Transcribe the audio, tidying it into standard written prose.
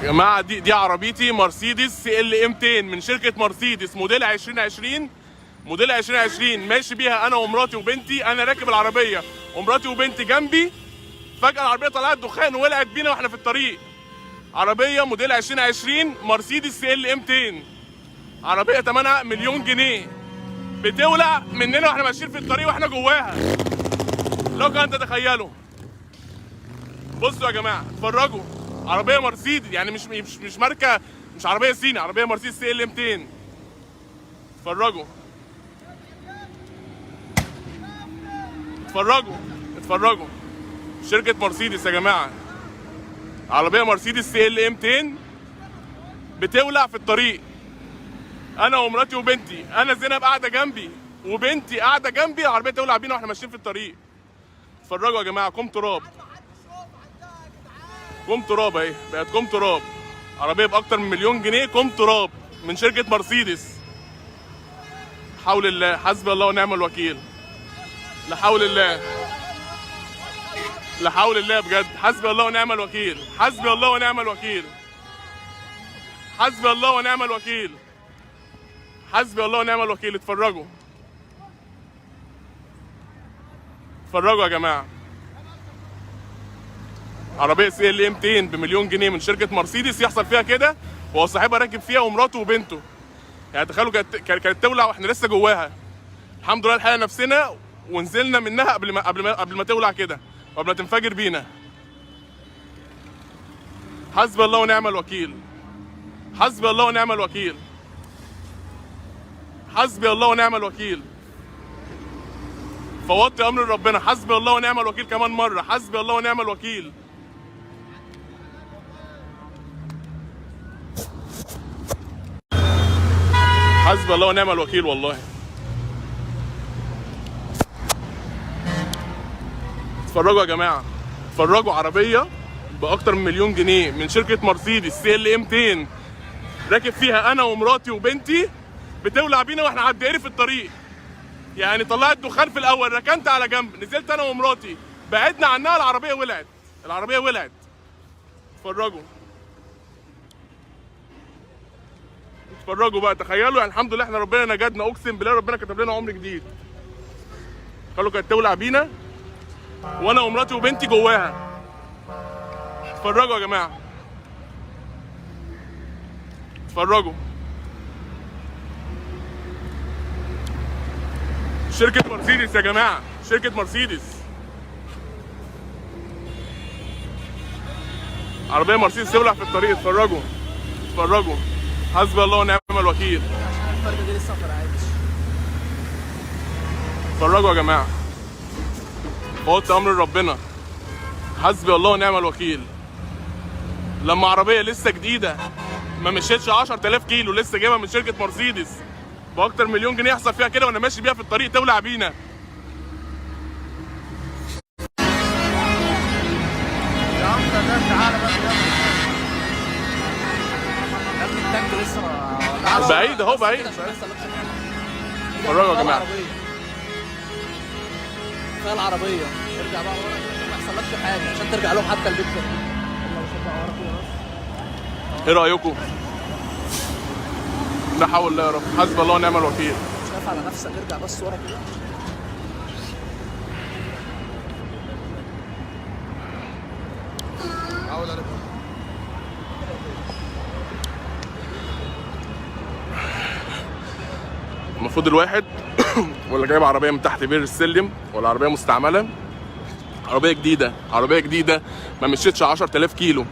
يا جماعه دي عربيتي مرسيدس CLA 200 من شركه مرسيدس موديل 2020. موديل 2020 ماشي بيها انا ومراتي وبنتي. انا راكب العربيه ومراتي وبنتي جنبي، فجاه العربيه طلعت دخان وولعت بينا واحنا في الطريق. عربيه موديل 2020 مرسيدس CLA 200، عربيه ثمنها مليون جنيه، بتولع مننا واحنا ماشيين في الطريق واحنا جواها. لو كان تتخيلوا. بصوا يا جماعه اتفرجوا، عربيه مرسيدس يعني مش ماركه، مش عربيه صيني، عربيه مرسيدس CLA 200. اتفرجوا اتفرجوا اتفرجوا، شركه مرسيدس يا جماعه، عربيه مرسيدس CLA 200 بتولع في الطريق. انا ومراتي وبنتي، انا زينب قاعده جنبي وبنتي قاعده جنبي، العربيه تولع بينا واحنا ماشيين في الطريق. اتفرجوا يا جماعه، كوم تراب، كوم تراب اهي، بقت كوم تراب. عربيه باكتر من مليون جنيه، كوم تراب من شركه مرسيدس. حول الله، حسبي الله ونعم الوكيل. لا حول الله، لا حول الله بجد، حسبي الله ونعم الوكيل، حسبي الله ونعم الوكيل، حسبي الله ونعم الوكيل، حسبي الله ونعم الوكيل. اتفرجوا اتفرجوا يا جماعه، عربيه CLA 200 بمليون جنيه من شركه مرسيدس يحصل فيها كده وهو صاحبها راكب فيها ومراته وبنته. يعني تخيلوا كانت تولع واحنا لسه جواها. الحمد لله لحقنا نفسنا ونزلنا منها قبل ما تولع كده وقبل ما تنفجر بينا. حسبي الله ونعم الوكيل، حسبي الله ونعم الوكيل، حسبي الله ونعم الوكيل. فوضت امر ربنا، حسبي الله ونعم الوكيل كمان مره، حسبي الله ونعم الوكيل. حسبي الله ونعم الوكيل والله. اتفرجوا يا جماعه، اتفرجوا، عربيه باكتر من مليون جنيه من شركه مرسيدس CLA 200 راكب فيها انا ومراتي وبنتي، بتولع بينا واحنا على الدائري في الطريق. يعني طلعت دخان في الاول، ركنت على جنب، نزلت انا ومراتي، بعدنا عنها، العربيه ولعت، العربيه ولعت. اتفرجوا اتفرجوا بقى، تخيلوا. يعني الحمد لله احنا ربنا نجدنا، اقسم بالله ربنا كتب لنا عمر جديد. قالوا كانت تولع بينا وانا ومراتي وبنتي جواها. اتفرجوا يا جماعه، اتفرجوا. شركة مرسيدس يا جماعة، شركة مرسيدس، عربية مرسيدس تولع في الطريق. اتفرجوا اتفرجوا، حسبي الله ونعم الوكيل. الفرد دي لسه ما فرقعتش. اتفرجوا يا جماعة، فوت أمر ربنا، حسبي الله ونعم الوكيل. لما عربية لسه جديدة ما مشيتش 10000 كيلو، لسه جايبها من شركة مرسيدس باكتر من مليون جنيه، يحصل فيها كده وانا ماشي بيها في الطريق تولع بينا. يا عم ده تعالى بقى يا ابني، التانك لسه بعيد اهو، بعيد. اتفرجوا يا جماعه، كفايه العربيه، ارجع بقى ورا ما يحصلكش حاجه عشان ترجع لهم حتى البيت كده. يلا شد ورا كده بس. ايه رايكم؟ لا حول الله يا رب، حسبي الله ونعم الوكيل. مش خايف على نفسك، ارجع بس ورا كده. المفروض الواحد ولا جايب عربيه من تحت بير السلم ولا عربيه مستعمله، عربيه جديده، عربيه جديده ما مشيتش 10000 كيلو.